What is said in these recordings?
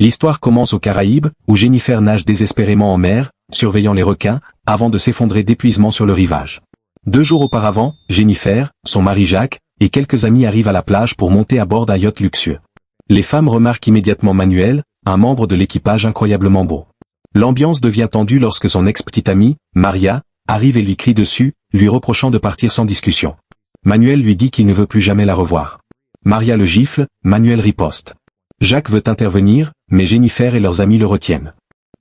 L'histoire commence aux Caraïbes, où Jennifer nage désespérément en mer, surveillant les requins, avant de s'effondrer d'épuisement sur le rivage. 2 jours auparavant, Jennifer, son mari Jacques, et quelques amis arrivent à la plage pour monter à bord d'un yacht luxueux. Les femmes remarquent immédiatement Manuel, un membre de l'équipage incroyablement beau. L'ambiance devient tendue lorsque son ex-petite amie, Maria, arrive et lui crie dessus, lui reprochant de partir sans discussion. Manuel lui dit qu'il ne veut plus jamais la revoir. Maria le gifle, Manuel riposte. Jacques veut intervenir, mais Jennifer et leurs amis le retiennent.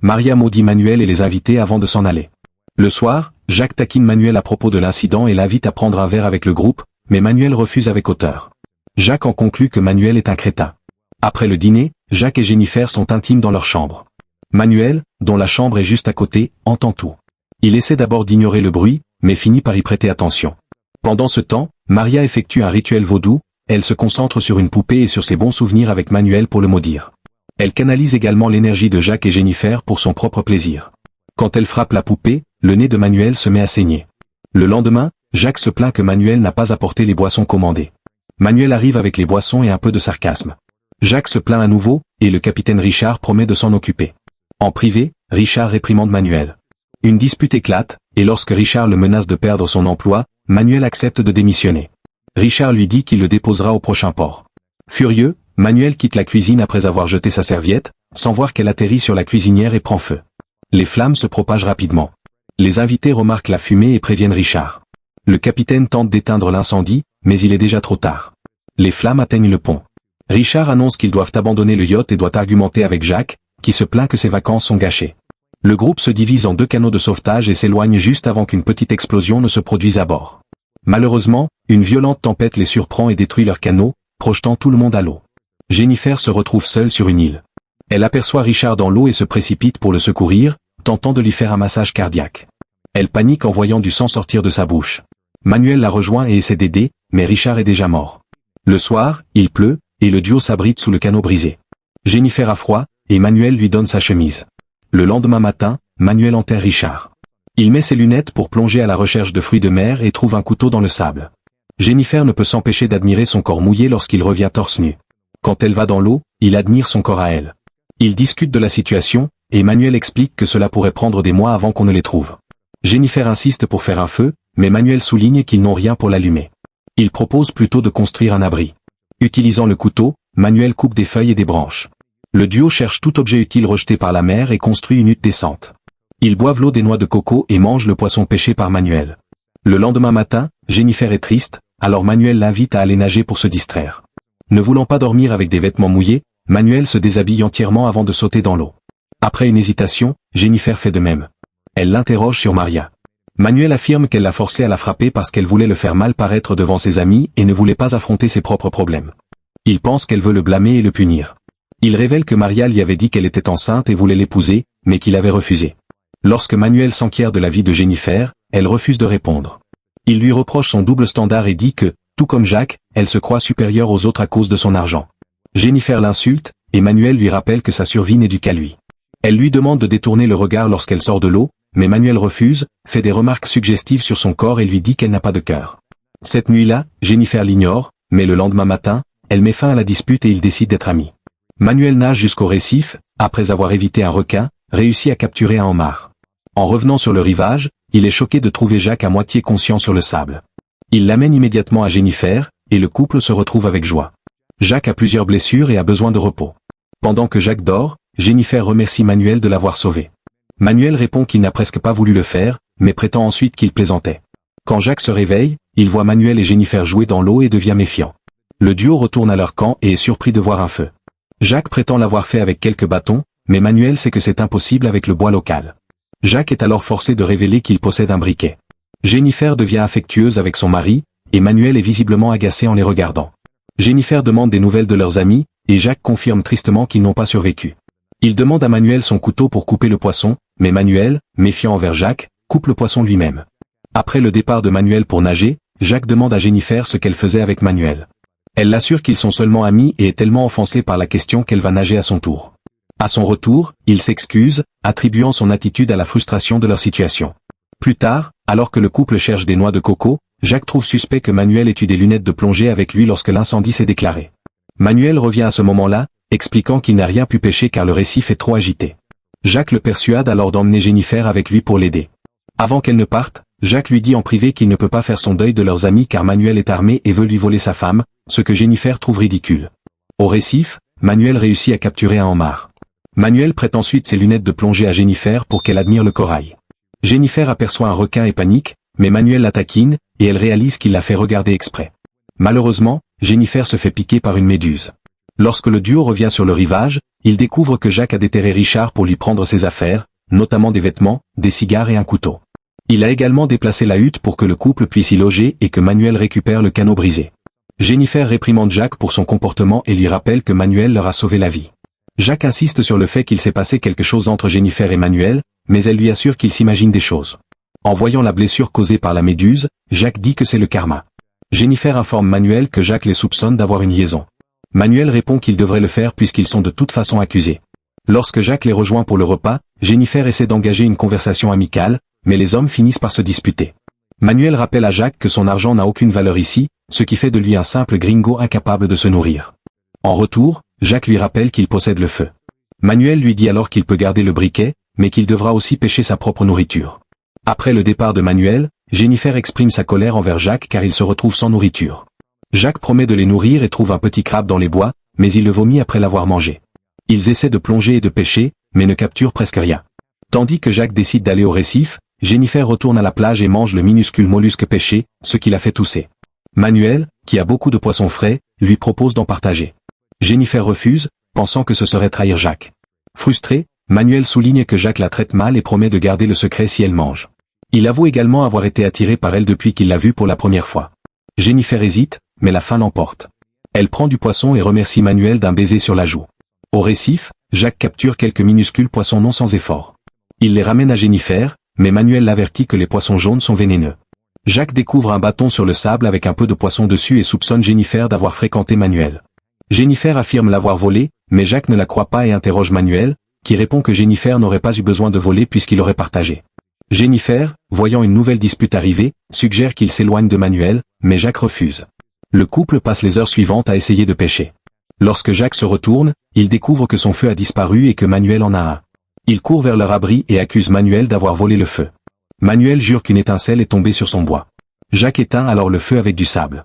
Maria maudit Manuel et les invités avant de s'en aller. Le soir, Jacques taquine Manuel à propos de l'incident et l'invite à prendre un verre avec le groupe, mais Manuel refuse avec hauteur. Jacques en conclut que Manuel est un crétin. Après le dîner, Jacques et Jennifer sont intimes dans leur chambre. Manuel, dont la chambre est juste à côté, entend tout. Il essaie d'abord d'ignorer le bruit, mais finit par y prêter attention. Pendant ce temps, Maria effectue un rituel vaudou, elle se concentre sur une poupée et sur ses bons souvenirs avec Manuel pour le maudire. Elle canalise également l'énergie de Jacques et Jennifer pour son propre plaisir. Quand elle frappe la poupée, le nez de Manuel se met à saigner. Le lendemain, Jacques se plaint que Manuel n'a pas apporté les boissons commandées. Manuel arrive avec les boissons et un peu de sarcasme. Jacques se plaint à nouveau, et le capitaine Richard promet de s'en occuper. En privé, Richard réprimande Manuel. Une dispute éclate, et lorsque Richard le menace de perdre son emploi, Manuel accepte de démissionner. Richard lui dit qu'il le déposera au prochain port. Furieux, Manuel quitte la cuisine après avoir jeté sa serviette, sans voir qu'elle atterrit sur la cuisinière et prend feu. Les flammes se propagent rapidement. Les invités remarquent la fumée et préviennent Richard. Le capitaine tente d'éteindre l'incendie, mais il est déjà trop tard. Les flammes atteignent le pont. Richard annonce qu'ils doivent abandonner le yacht et doit argumenter avec Jacques, qui se plaint que ses vacances sont gâchées. Le groupe se divise en 2 canots de sauvetage et s'éloigne juste avant qu'une petite explosion ne se produise à bord. Malheureusement, une violente tempête les surprend et détruit leur canot, projetant tout le monde à l'eau. Jennifer se retrouve seule sur une île. Elle aperçoit Richard dans l'eau et se précipite pour le secourir, tentant de lui faire un massage cardiaque. Elle panique en voyant du sang sortir de sa bouche. Manuel la rejoint et essaie d'aider, mais Richard est déjà mort. Le soir, il pleut, et le duo s'abrite sous le canot brisé. Jennifer a froid, et Manuel lui donne sa chemise. Le lendemain matin, Manuel enterre Richard. Il met ses lunettes pour plonger à la recherche de fruits de mer et trouve un couteau dans le sable. Jennifer ne peut s'empêcher d'admirer son corps mouillé lorsqu'il revient torse nu. Quand elle va dans l'eau, il admire son corps à elle. Ils discutent de la situation, et Manuel explique que cela pourrait prendre des mois avant qu'on ne les trouve. Jennifer insiste pour faire un feu, mais Manuel souligne qu'ils n'ont rien pour l'allumer. Il propose plutôt de construire un abri. Utilisant le couteau, Manuel coupe des feuilles et des branches. Le duo cherche tout objet utile rejeté par la mer et construit une hutte descente. Ils boivent l'eau des noix de coco et mangent le poisson pêché par Manuel. Le lendemain matin, Jennifer est triste, alors Manuel l'invite à aller nager pour se distraire. Ne voulant pas dormir avec des vêtements mouillés, Manuel se déshabille entièrement avant de sauter dans l'eau. Après une hésitation, Jennifer fait de même. Elle l'interroge sur Maria. Manuel affirme qu'elle l'a forcé à la frapper parce qu'elle voulait le faire mal paraître devant ses amis et ne voulait pas affronter ses propres problèmes. Il pense qu'elle veut le blâmer et le punir. Il révèle que Maria lui avait dit qu'elle était enceinte et voulait l'épouser, mais qu'il avait refusé. Lorsque Manuel s'enquiert de la vie de Jennifer, elle refuse de répondre. Il lui reproche son double standard et dit que, tout comme Jacques, elle se croit supérieure aux autres à cause de son argent. Jennifer l'insulte, et Manuel lui rappelle que sa survie n'est due qu'à lui. Elle lui demande de détourner le regard lorsqu'elle sort de l'eau, mais Manuel refuse, fait des remarques suggestives sur son corps et lui dit qu'elle n'a pas de cœur. Cette nuit-là, Jennifer l'ignore, mais le lendemain matin, elle met fin à la dispute et ils décident d'être amis. Manuel nage jusqu'au récif, après avoir évité un requin, réussit à capturer un homard. En revenant sur le rivage, il est choqué de trouver Jacques à moitié conscient sur le sable. Il l'amène immédiatement à Jennifer, et le couple se retrouve avec joie. Jacques a plusieurs blessures et a besoin de repos. Pendant que Jacques dort, Jennifer remercie Manuel de l'avoir sauvé. Manuel répond qu'il n'a presque pas voulu le faire, mais prétend ensuite qu'il plaisantait. Quand Jacques se réveille, il voit Manuel et Jennifer jouer dans l'eau et devient méfiant. Le duo retourne à leur camp et est surpris de voir un feu. Jacques prétend l'avoir fait avec quelques bâtons, mais Manuel sait que c'est impossible avec le bois local. Jacques est alors forcé de révéler qu'il possède un briquet. Jennifer devient affectueuse avec son mari, et Manuel est visiblement agacé en les regardant. Jennifer demande des nouvelles de leurs amis, et Jacques confirme tristement qu'ils n'ont pas survécu. Il demande à Manuel son couteau pour couper le poisson, mais Manuel, méfiant envers Jacques, coupe le poisson lui-même. Après le départ de Manuel pour nager, Jacques demande à Jennifer ce qu'elle faisait avec Manuel. Elle l'assure qu'ils sont seulement amis et est tellement offensée par la question qu'elle va nager à son tour. À son retour, il s'excuse, attribuant son attitude à la frustration de leur situation. Plus tard, alors que le couple cherche des noix de coco, Jacques trouve suspect que Manuel ait eu des lunettes de plongée avec lui lorsque l'incendie s'est déclaré. Manuel revient à ce moment-là, expliquant qu'il n'a rien pu pêcher car le récif est trop agité. Jacques le persuade alors d'emmener Jennifer avec lui pour l'aider. Avant qu'elle ne parte, Jacques lui dit en privé qu'il ne peut pas faire son deuil de leurs amis car Manuel est armé et veut lui voler sa femme, ce que Jennifer trouve ridicule. Au récif, Manuel réussit à capturer un homard. Manuel prête ensuite ses lunettes de plongée à Jennifer pour qu'elle admire le corail. Jennifer aperçoit un requin et panique, mais Manuel la taquine, et elle réalise qu'il l'a fait regarder exprès. Malheureusement, Jennifer se fait piquer par une méduse. Lorsque le duo revient sur le rivage, il découvre que Jacques a déterré Richard pour lui prendre ses affaires, notamment des vêtements, des cigares et un couteau. Il a également déplacé la hutte pour que le couple puisse y loger et que Manuel récupère le canot brisé. Jennifer réprimande Jacques pour son comportement et lui rappelle que Manuel leur a sauvé la vie. Jacques insiste sur le fait qu'il s'est passé quelque chose entre Jennifer et Manuel, mais elle lui assure qu'il s'imagine des choses. En voyant la blessure causée par la méduse, Jacques dit que c'est le karma. Jennifer informe Manuel que Jacques les soupçonne d'avoir une liaison. Manuel répond qu'il devrait le faire puisqu'ils sont de toute façon accusés. Lorsque Jacques les rejoint pour le repas, Jennifer essaie d'engager une conversation amicale, mais les hommes finissent par se disputer. Manuel rappelle à Jacques que son argent n'a aucune valeur ici, ce qui fait de lui un simple gringo incapable de se nourrir. En retour, Jacques lui rappelle qu'il possède le feu. Manuel lui dit alors qu'il peut garder le briquet, mais qu'il devra aussi pêcher sa propre nourriture. Après le départ de Manuel, Jennifer exprime sa colère envers Jacques car il se retrouve sans nourriture. Jacques promet de les nourrir et trouve un petit crabe dans les bois, mais il le vomit après l'avoir mangé. Ils essaient de plonger et de pêcher, mais ne capturent presque rien. Tandis que Jacques décide d'aller au récif, Jennifer retourne à la plage et mange le minuscule mollusque pêché, ce qui l'a fait tousser. Manuel, qui a beaucoup de poissons frais, lui propose d'en partager. Jennifer refuse, pensant que ce serait trahir Jacques. Frustré, Manuel souligne que Jacques la traite mal et promet de garder le secret si elle mange. Il avoue également avoir été attiré par elle depuis qu'il l'a vue pour la première fois. Jennifer hésite, mais la faim l'emporte. Elle prend du poisson et remercie Manuel d'un baiser sur la joue. Au récif, Jacques capture quelques minuscules poissons non sans effort. Il les ramène à Jennifer, mais Manuel l'avertit que les poissons jaunes sont vénéneux. Jacques découvre un bâton sur le sable avec un peu de poisson dessus et soupçonne Jennifer d'avoir fréquenté Manuel. Jennifer affirme l'avoir volé, mais Jacques ne la croit pas et interroge Manuel, qui répond que Jennifer n'aurait pas eu besoin de voler puisqu'il aurait partagé. Jennifer, voyant une nouvelle dispute arriver, suggère qu'il s'éloigne de Manuel, mais Jacques refuse. Le couple passe les heures suivantes à essayer de pêcher. Lorsque Jacques se retourne, il découvre que son feu a disparu et que Manuel en a un. Il court vers leur abri et accuse Manuel d'avoir volé le feu. Manuel jure qu'une étincelle est tombée sur son bois. Jacques éteint alors le feu avec du sable.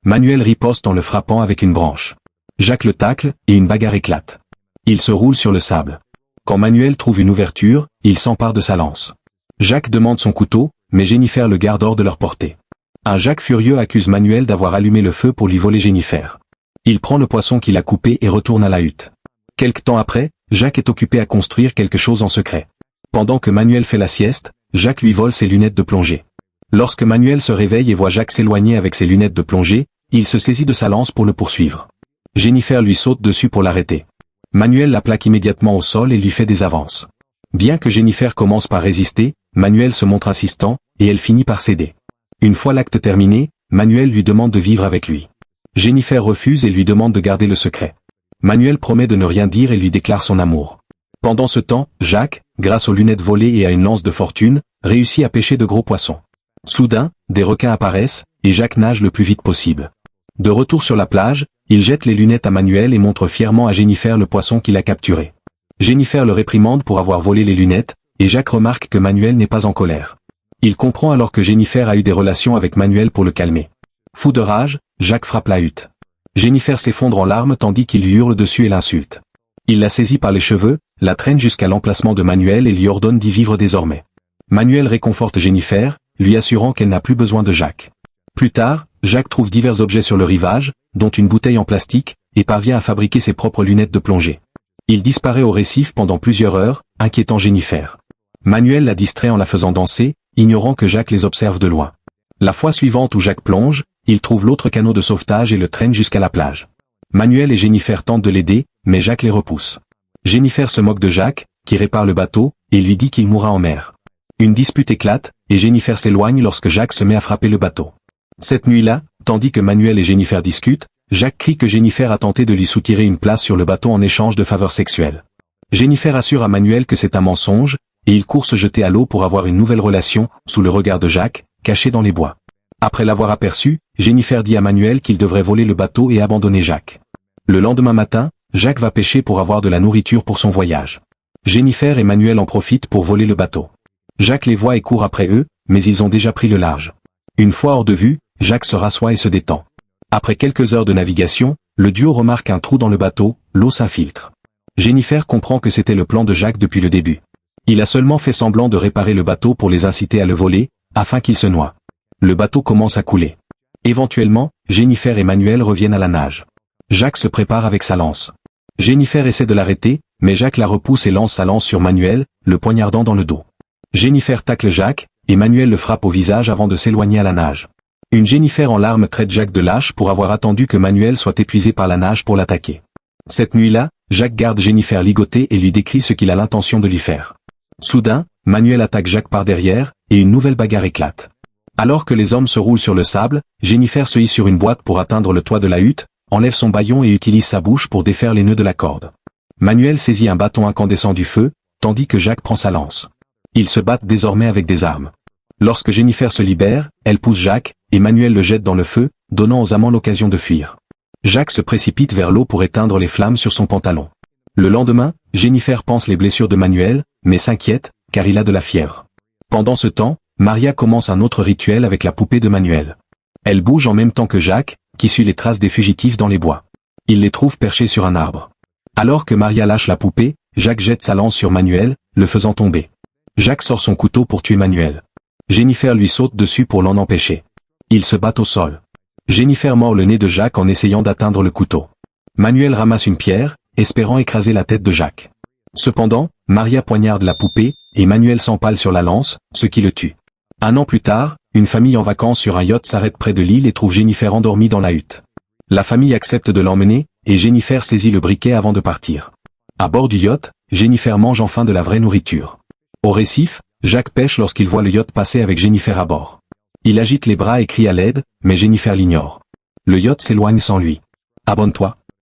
Manuel riposte en le frappant avec une branche. Jacques le tacle, et une bagarre éclate. Il se roule sur le sable. Quand Manuel trouve une ouverture, il s'empare de sa lance. Jacques demande son couteau, mais Jennifer le garde hors de leur portée. Un Jacques furieux accuse Manuel d'avoir allumé le feu pour lui voler Jennifer. Il prend le poisson qu'il a coupé et retourne à la hutte. Quelque temps après, Jacques est occupé à construire quelque chose en secret. Pendant que Manuel fait la sieste, Jacques lui vole ses lunettes de plongée. Lorsque Manuel se réveille et voit Jacques s'éloigner avec ses lunettes de plongée, il se saisit de sa lance pour le poursuivre. Jennifer lui saute dessus pour l'arrêter. Manuel la plaque immédiatement au sol et lui fait des avances. Bien que Jennifer commence par résister, Manuel se montre insistant, et elle finit par céder. Une fois l'acte terminé, Manuel lui demande de vivre avec lui. Jennifer refuse et lui demande de garder le secret. Manuel promet de ne rien dire et lui déclare son amour. Pendant ce temps, Jacques, grâce aux lunettes volées et à une lance de fortune, réussit à pêcher de gros poissons. Soudain, des requins apparaissent, et Jacques nage le plus vite possible. De retour sur la plage, il jette les lunettes à Manuel et montre fièrement à Jennifer le poisson qu'il a capturé. Jennifer le réprimande pour avoir volé les lunettes, et Jacques remarque que Manuel n'est pas en colère. Il comprend alors que Jennifer a eu des relations avec Manuel pour le calmer. Fou de rage, Jacques frappe la hutte. Jennifer s'effondre en larmes tandis qu'il lui hurle dessus et l'insulte. Il la saisit par les cheveux, la traîne jusqu'à l'emplacement de Manuel et lui ordonne d'y vivre désormais. Manuel réconforte Jennifer, lui assurant qu'elle n'a plus besoin de Jacques. Plus tard, Jacques trouve divers objets sur le rivage, dont une bouteille en plastique, et parvient à fabriquer ses propres lunettes de plongée. Il disparaît au récif pendant plusieurs heures, inquiétant Jennifer. Manuel la distrait en la faisant danser, ignorant que Jacques les observe de loin. La fois suivante où Jacques plonge, il trouve l'autre canot de sauvetage et le traîne jusqu'à la plage. Manuel et Jennifer tentent de l'aider, mais Jacques les repousse. Jennifer se moque de Jacques, qui répare le bateau, et lui dit qu'il mourra en mer. Une dispute éclate, et Jennifer s'éloigne lorsque Jacques se met à frapper le bateau. Cette nuit-là, tandis que Manuel et Jennifer discutent, Jacques crie que Jennifer a tenté de lui soutirer une place sur le bateau en échange de faveurs sexuelles. Jennifer assure à Manuel que c'est un mensonge, et il court se jeter à l'eau pour avoir une nouvelle relation, sous le regard de Jacques, caché dans les bois. Après l'avoir aperçu, Jennifer dit à Manuel qu'il devrait voler le bateau et abandonner Jacques. Le lendemain matin, Jacques va pêcher pour avoir de la nourriture pour son voyage. Jennifer et Manuel en profitent pour voler le bateau. Jacques les voit et court après eux, mais ils ont déjà pris le large. Une fois hors de vue, Jacques se rassoit et se détend. Après quelques heures de navigation, le duo remarque un trou dans le bateau, l'eau s'infiltre. Jennifer comprend que c'était le plan de Jacques depuis le début. Il a seulement fait semblant de réparer le bateau pour les inciter à le voler, afin qu'il se noie. Le bateau commence à couler. Éventuellement, Jennifer et Manuel reviennent à la nage. Jacques se prépare avec sa lance. Jennifer essaie de l'arrêter, mais Jacques la repousse et lance sa lance sur Manuel, le poignardant dans le dos. Jennifer tacle Jacques, et Manuel le frappe au visage avant de s'éloigner à la nage. Une Jennifer en larmes traite Jacques de lâche pour avoir attendu que Manuel soit épuisé par la nage pour l'attaquer. Cette nuit-là, Jacques garde Jennifer ligotée et lui décrit ce qu'il a l'intention de lui faire. Soudain, Manuel attaque Jacques par derrière, et une nouvelle bagarre éclate. Alors que les hommes se roulent sur le sable, Jennifer se hisse sur une boîte pour atteindre le toit de la hutte, enlève son bâillon et utilise sa bouche pour défaire les nœuds de la corde. Manuel saisit un bâton incandescent du feu, tandis que Jacques prend sa lance. Ils se battent désormais avec des armes. Lorsque Jennifer se libère, elle pousse Jacques, et Manuel le jette dans le feu, donnant aux amants l'occasion de fuir. Jacques se précipite vers l'eau pour éteindre les flammes sur son pantalon. Le lendemain, Jennifer pense les blessures de Manuel, mais s'inquiète, car il a de la fièvre. Pendant ce temps, Maria commence un autre rituel avec la poupée de Manuel. Elle bouge en même temps que Jacques, qui suit les traces des fugitifs dans les bois. Il les trouve perchés sur un arbre. Alors que Maria lâche la poupée, Jacques jette sa lance sur Manuel, le faisant tomber. Jacques sort son couteau pour tuer Manuel. Jennifer lui saute dessus pour l'en empêcher. Ils se battent au sol. Jennifer mord le nez de Jacques en essayant d'atteindre le couteau. Manuel ramasse une pierre, espérant écraser la tête de Jacques. Cependant, Maria poignarde la poupée, et Manuel s'empale sur la lance, ce qui le tue. Un an plus tard, une famille en vacances sur un yacht s'arrête près de l'île et trouve Jennifer endormie dans la hutte. La famille accepte de l'emmener, et Jennifer saisit le briquet avant de partir. À bord du yacht, Jennifer mange enfin de la vraie nourriture. Au récif, Jacques pêche lorsqu'il voit le yacht passer avec Jennifer à bord. Il agite les bras et crie à l'aide, mais Jennifer l'ignore. Le yacht s'éloigne sans lui. Abonne-toi.